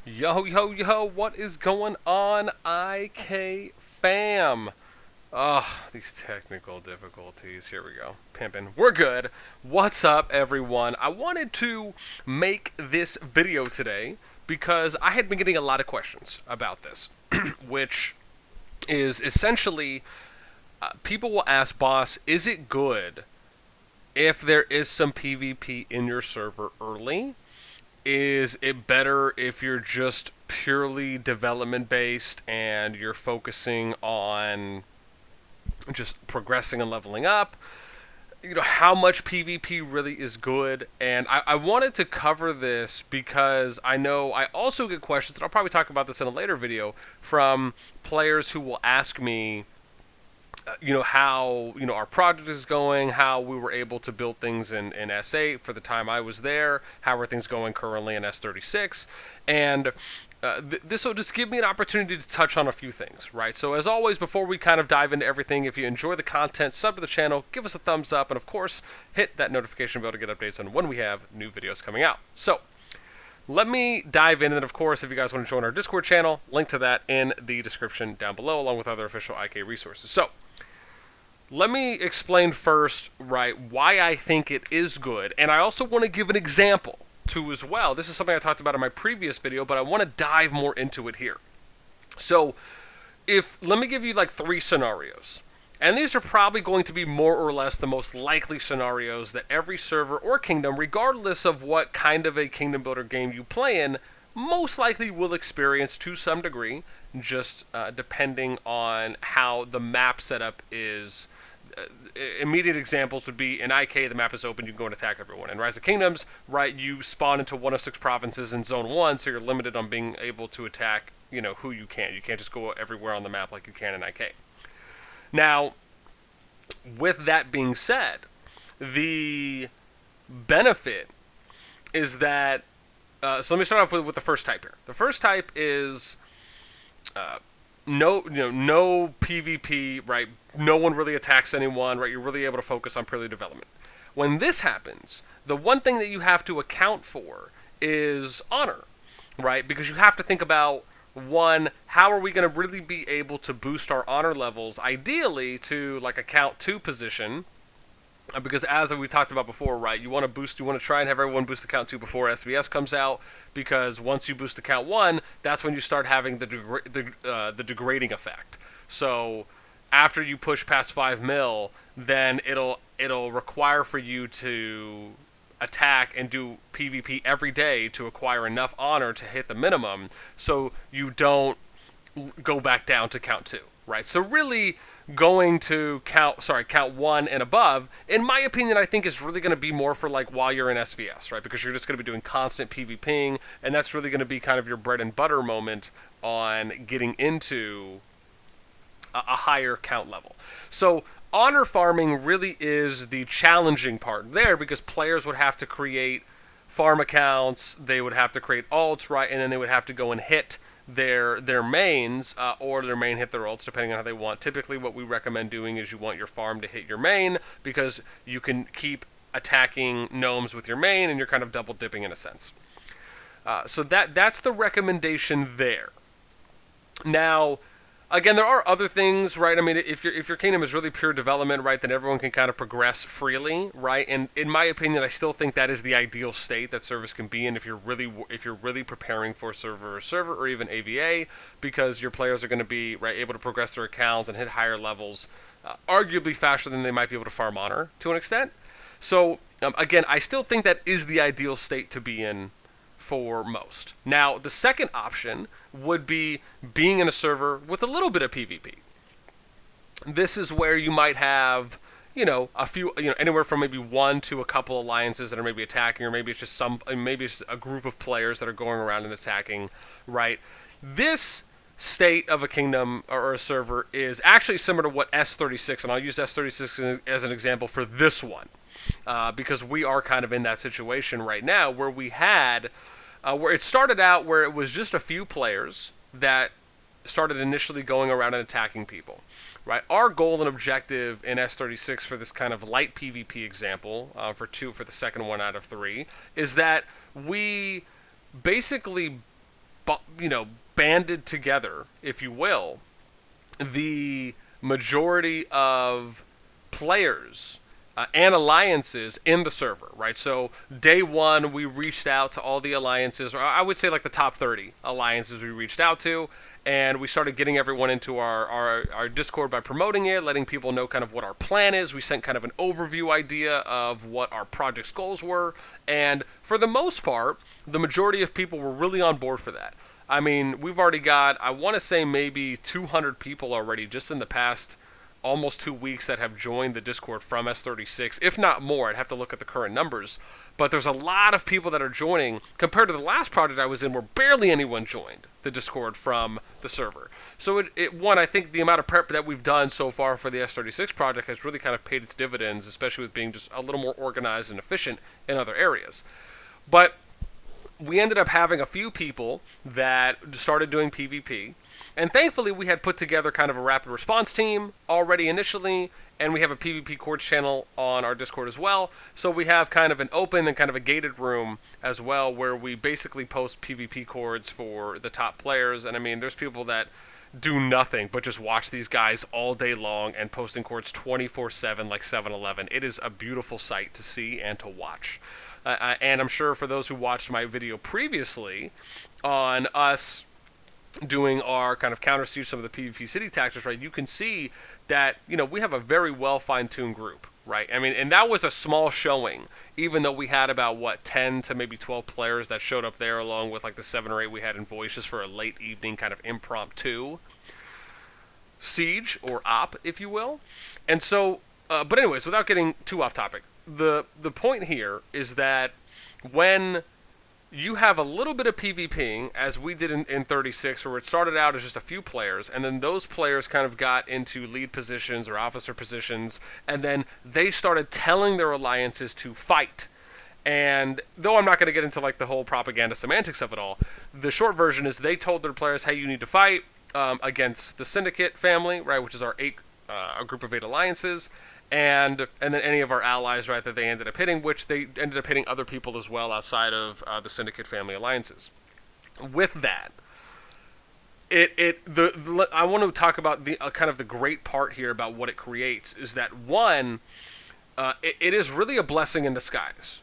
Yo, yo, yo, what is going on, IK fam? Ugh, these technical difficulties. Here we go. Pimpin'. We're good. What's up, everyone? I wanted to make this video today because I had been getting a lot of questions about this, which is essentially people will ask, boss, is it good if there is some PvP in your server early? Is it better if you're just purely development based and you're focusing on just progressing and leveling up? How much PvP really is good? And I wanted to cover this because I know I also get questions, and I'll probably talk about this in a later video, from players who will ask me, how our project is going, how we were able to build things in S8 for the time I was there, how are things going currently in S36, and this will just give me an opportunity to touch on a few things, right? So as always, before we kind of dive into everything, if you enjoy the content, sub to the channel, give us a thumbs up, and of course, hit that notification bell to get updates on when we have new videos coming out. So let me dive in, and then of course, if you guys want to join our Discord channel, link to that in the description down below, along with other official IK resources. So let me explain first, right, why I think it is good, and I also want to give an example too as well. This is something I talked about in my previous video, but I want to dive more into it here. So, let me give you like 3 scenarios, and these are probably going to be more or less the most likely scenarios that every server or kingdom, regardless of what kind of a kingdom builder game you play in, most likely will experience to some degree, just depending on how the map setup is. Immediate examples would be in IK, the map is open, you can go and attack everyone. In Rise of Kingdoms, right, you spawn into one of 6 provinces in Zone 1, so you're limited on being able to attack, who you can. You can't just go everywhere on the map like you can in IK. Now, with that being said, the benefit is that, so let me start off with the first type here. The first type is no PvP, right? No one really attacks anyone, right? You're really able to focus on purely development. When this happens, the one thing that you have to account for is honor, right? Because you have to think about, one, how are we going to really be able to boost our honor levels, ideally to like a count 2 position, because as we talked about before, right, you want to try and have everyone boost the count 2 before SVS comes out, because once you boost the count 1, that's when you start having the degrading effect. So after you push past 5 mil, then it'll require for you to attack and do PvP every day to acquire enough honor to hit the minimum, so you don't go back down to count 2, right? So really, going to count 1 and above, in my opinion, I think is really going to be more for like while you're in SVS, right? Because you're just going to be doing constant PvPing, and that's really going to be kind of your bread and butter moment on getting into a higher count level. So honor farming really is the challenging part there, because players would have to create farm accounts, they would have to create alts, right, and then they would have to go and hit their mains, or their main hit their ults, depending on how they want. Typically what we recommend doing is you want your farm to hit your main, because you can keep attacking gnomes with your main, and you're kind of double dipping in a sense. So that's the recommendation there. Now, again, there are other things, right? I mean, if your kingdom is really pure development, right, then everyone can kind of progress freely, right? And in my opinion, I still think that is the ideal state that service can be in if you're really preparing for server or even AVA, because your players are going to be, right, able to progress their accounts and hit higher levels, arguably faster than they might be able to farm honor to an extent. So again, I still think that is the ideal state to be in for most. Now, the second option would be being in a server with a little bit of PvP. This is where you might have, a few, anywhere from maybe 1 to a couple alliances that are maybe attacking, or maybe it's just a group of players that are going around and attacking, right? This state of a kingdom or a server is actually similar to what S36, and I'll use S36 as an example for this one, because we are kind of in that situation right now where we had where it started out where it was just a few players that started initially going around and attacking people, right? Our goal and objective in S36 for this kind of light PvP example, for the second one out of 3, is that we basically banded together, if you will, the majority of players and alliances in the server, right? So day one, we reached out to all the alliances, or I would say like the top 30 alliances we reached out to, and we started getting everyone into our Discord by promoting it, letting people know kind of what our plan is. We sent kind of an overview idea of what our project's goals were, and for the most part, the majority of people were really on board for that. I mean, we've already got, I want to say maybe 200 people already just in the past almost 2 weeks that have joined the Discord from S36, if not more. I'd have to look at the current numbers. But there's a lot of people that are joining compared to the last project I was in where barely anyone joined the Discord from the server. So I think the amount of prep that we've done so far for the S36 project has really kind of paid its dividends, especially with being just a little more organized and efficient in other areas. But we ended up having a few people that started doing PvP, and thankfully we had put together kind of a rapid response team already initially, and we have a PvP Chords channel on our Discord as well, so we have kind of an open and kind of a gated room as well where we basically post PvP Chords for the top players. And I mean, there's people that do nothing but just watch these guys all day long and posting chords 24/7 like 7-Eleven. It is a beautiful sight to see and to watch. And I'm sure for those who watched my video previously on us doing our kind of counter siege some of the PvP city tactics, right, you can see that, we have a very well fine-tuned group, right? I mean, and that was a small showing, even though we had about, 10 to maybe 12 players that showed up there, along with like the 7 or 8 we had in voices for a late evening kind of impromptu siege or op, if you will. And so, but anyways, without getting too off topic, the point here is that when you have a little bit of PvPing, as we did in 36, where it started out as just a few players, and then those players kind of got into lead positions or officer positions, and then they started telling their alliances to fight. And though I'm not going to get into like the whole propaganda semantics of it all, the short version is they told their players, hey, you need to fight against the Syndicate family, right, which is our a group of 8 alliances, and then any of our allies, right, that they ended up hitting, which they ended up hitting other people as well outside of the Syndicate family alliances. With that, I want to talk about the kind of the great part here about what it creates is that, one, it is really a blessing in disguise.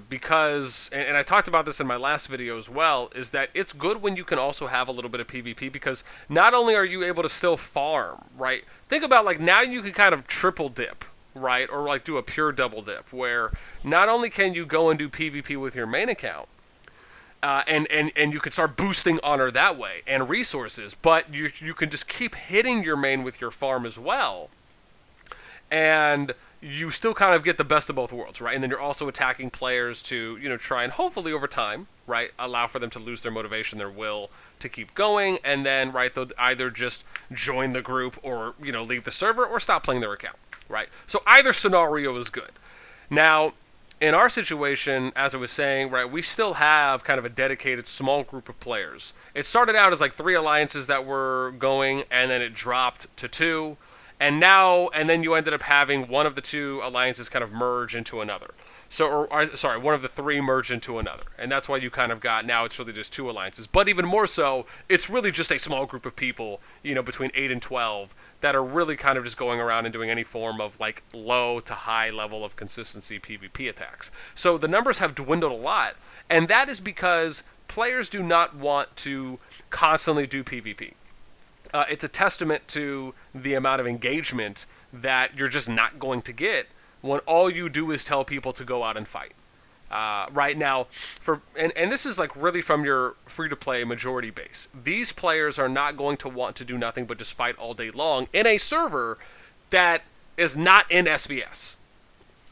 Because, and I talked about this in my last video as well, is that it's good when you can also have a little bit of PvP, because not only are you able to still farm, right? Think about like now you can kind of triple dip, right? Or like do a pure double dip, where not only can you go and do PvP with your main account, and you can start boosting honor that way and resources, but you can just keep hitting your main with your farm as well. And you still kind of get the best of both worlds, right? And then you're also attacking players to, try and hopefully over time, right, allow for them to lose their motivation, their will to keep going, and then, right, they'll either just join the group or, leave the server or stop playing their account, right? So either scenario is good. Now, in our situation, as I was saying, right, we still have kind of a dedicated small group of players. It started out as like 3 alliances that were going, and then it dropped to 2. And then you ended up having one of the 2 alliances kind of merge into another. So, one of the 3 merge into another. And that's why you kind of got, now it's really just 2 alliances. But even more so, it's really just a small group of people, between 8 and 12, that are really kind of just going around and doing any form of like low to high level of consistency PvP attacks. So the numbers have dwindled a lot. And that is because players do not want to constantly do PvP. It's a testament to the amount of engagement that you're just not going to get when all you do is tell people to go out and fight. Right now, and this is like really from your free-to-play majority base. These players are not going to want to do nothing but just fight all day long in a server that is not in SVS,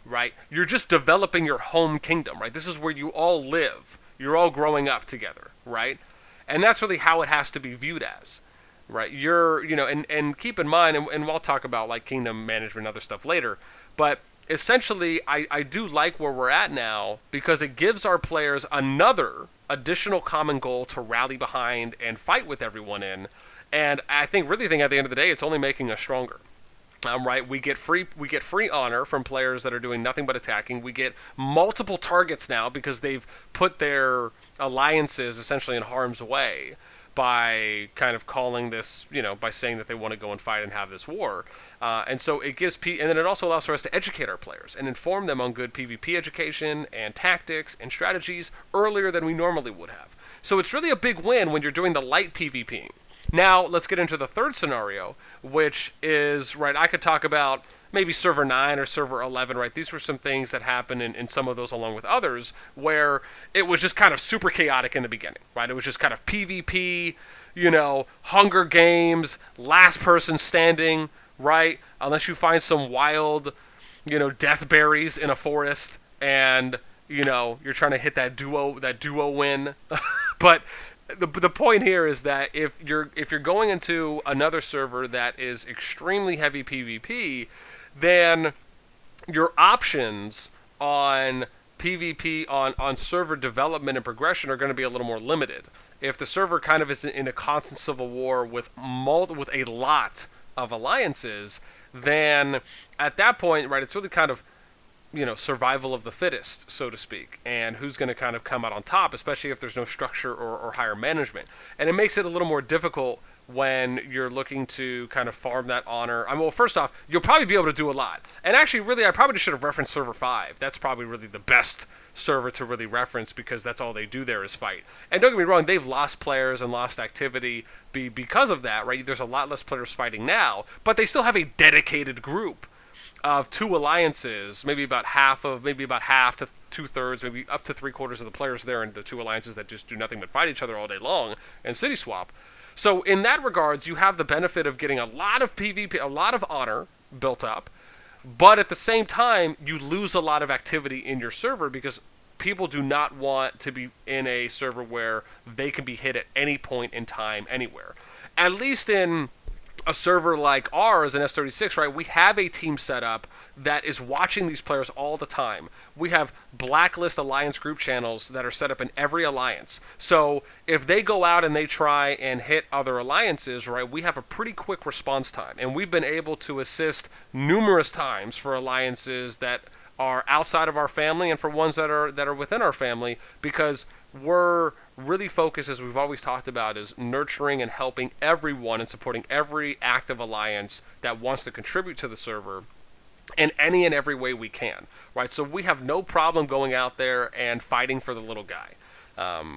right? You're just developing your home kingdom, right? This is where you all live. You're all growing up together, right? And that's really how it has to be viewed as. Right, and keep in mind, and we'll talk about like kingdom management and other stuff later, but essentially, I do like where we're at now because it gives our players another additional common goal to rally behind and fight with everyone in, and I really think at the end of the day, it's only making us stronger. Right, we get free honor from players that are doing nothing but attacking. We get multiple targets now because they've put their alliances essentially in harm's way by kind of calling this, by saying that they want to go and fight and have this war. And so it gives, and then it also allows for us to educate our players and inform them on good PvP education and tactics and strategies earlier than we normally would have. So it's really a big win when you're doing the light PvP. Now, let's get into the third scenario, which is, right, I could talk about maybe server 9 or server 11, right? These were some things that happened in some of those along with others where it was just kind of super chaotic in the beginning, right? It was just kind of PvP, Hunger Games, last person standing, right? Unless you find some wild, death berries in a forest and, you're trying to hit that duo win. But the point here is that if you're going into another server that is extremely heavy PvP, then your options on PvP on server development and progression are going to be a little more limited. If the server kind of is in a constant civil war with a lot of alliances, then at that point, right, it's really kind of survival of the fittest, so to speak, and who's going to kind of come out on top, especially if there's no structure or higher management. And it makes it a little more difficult when you're looking to kind of farm that honor. Well, first off, you'll probably be able to do a lot. And actually, really, I probably should have referenced server 5. That's probably really the best server to really reference because that's all they do there is fight. And don't get me wrong, they've lost players and lost activity because of that, right? There's a lot less players fighting now, but they still have a dedicated group of 2 alliances, maybe about half to 2/3, maybe up to 3/4 of the players there in the 2 alliances that just do nothing but fight each other all day long and city swap. So in that regards, you have the benefit of getting a lot of PvP, a lot of honor built up, but at the same time, you lose a lot of activity in your server because people do not want to be in a server where they can be hit at any point in time anywhere. At least in a server like ours in S36, right, we have a team set up that is watching these players all the time. We have blacklist alliance group channels that are set up in every alliance. So if they go out and they try and hit other alliances, right, we have a pretty quick response time. And we've been able to assist numerous times for alliances that are outside of our family and for ones that are within our family, because we're really focused, as we've always talked about, is nurturing and helping everyone and supporting every active alliance that wants to contribute to the server in any and every way we can, right? So we have no problem going out there and fighting for the little guy,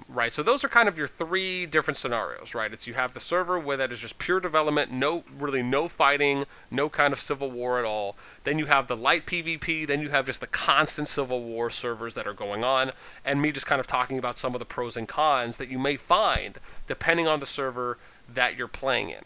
right? So those are kind of your 3 different scenarios, right? It's you have the server where that is just pure development, really no fighting, no kind of civil war at all. Then you have the light PvP, then you have just the constant civil war servers that are going on, and me just kind of talking about some of the pros and cons that you may find depending on the server that you're playing in.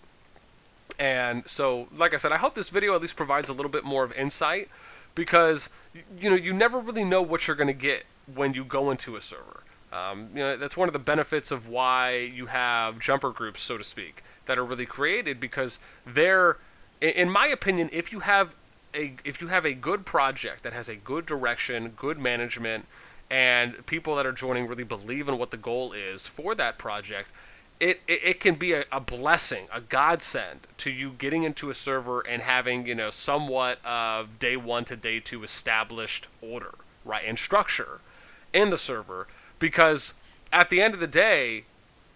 And so, like I said, I hope this video at least provides a little bit more of insight, because you never really know what you're going to get when you go into a server. That's one of the benefits of why you have jumper groups, so to speak, that are really created, because they're, in my opinion, if you have a good project that has a good direction, good management, and people that are joining really believe in what the goal is for that project, it can be a blessing, a godsend to you getting into a server and having, somewhat of day 1 to day 2 established order, right, and structure in the server. Because at the end of the day,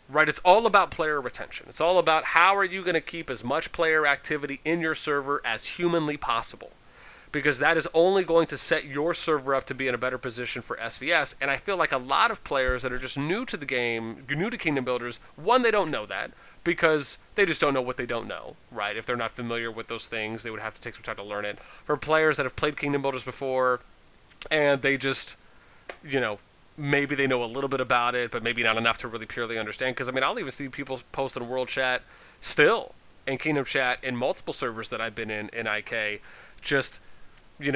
right, it's all about player retention. It's all about how are you going to keep as much player activity in your server as humanly possible. Because that is only going to set your server up to be in a better position for SVS. And I feel like a lot of players that are just new to the game, new to Kingdom Builders, one, they don't know that, because they just don't know what they don't know, right? If they're not familiar with those things, they would have to take some time to learn it. For players that have played Kingdom Builders before, and they just, maybe they know a little bit about it, but maybe not enough to really purely understand. Because, I'll even see people post in World Chat still, in Kingdom Chat, in multiple servers that I've been in IK, just,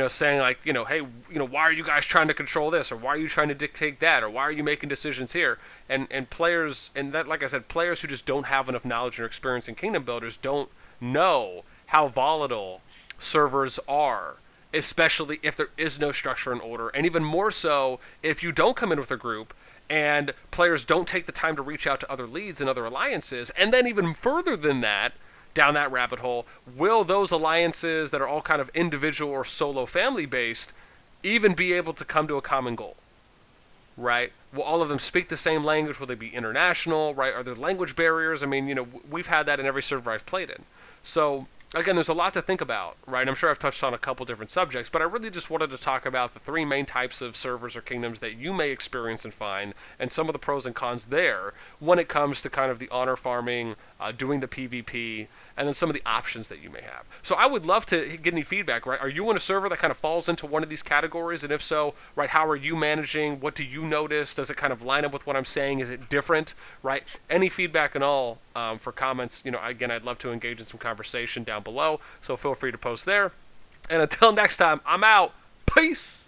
saying like, hey, why are you guys trying to control this? Or why are you trying to dictate that? Or why are you making decisions here? And players, and that, like I said, players who just don't have enough knowledge or experience in Kingdom Builders don't know how volatile servers are, especially if there is no structure and order, and even more so if you don't come in with a group and players don't take the time to reach out to other leads and other alliances. And then even further than that, down that rabbit hole, will those alliances that are all kind of individual or solo family based even be able to come to a common goal, right? Will all of them speak the same language? Will they be international, right? Are there language barriers? I mean, we've had that in every server I've played in. So, again, there's a lot to think about, right? I'm sure I've touched on a couple different subjects, but I really just wanted to talk about the three main types of servers or kingdoms that you may experience and find, and some of the pros and cons there when it comes to kind of the honor farming, doing the PvP, and then some of the options that you may have. So I would love to get any feedback, right? Are you in a server that kind of falls into one of these categories? And if so, right, how are you managing? What do you notice? Does it kind of line up with what I'm saying? Is it different, right? Any feedback and all for comments, again, I'd love to engage in some conversation down below. So feel free to post there. And until next time, I'm out. Peace.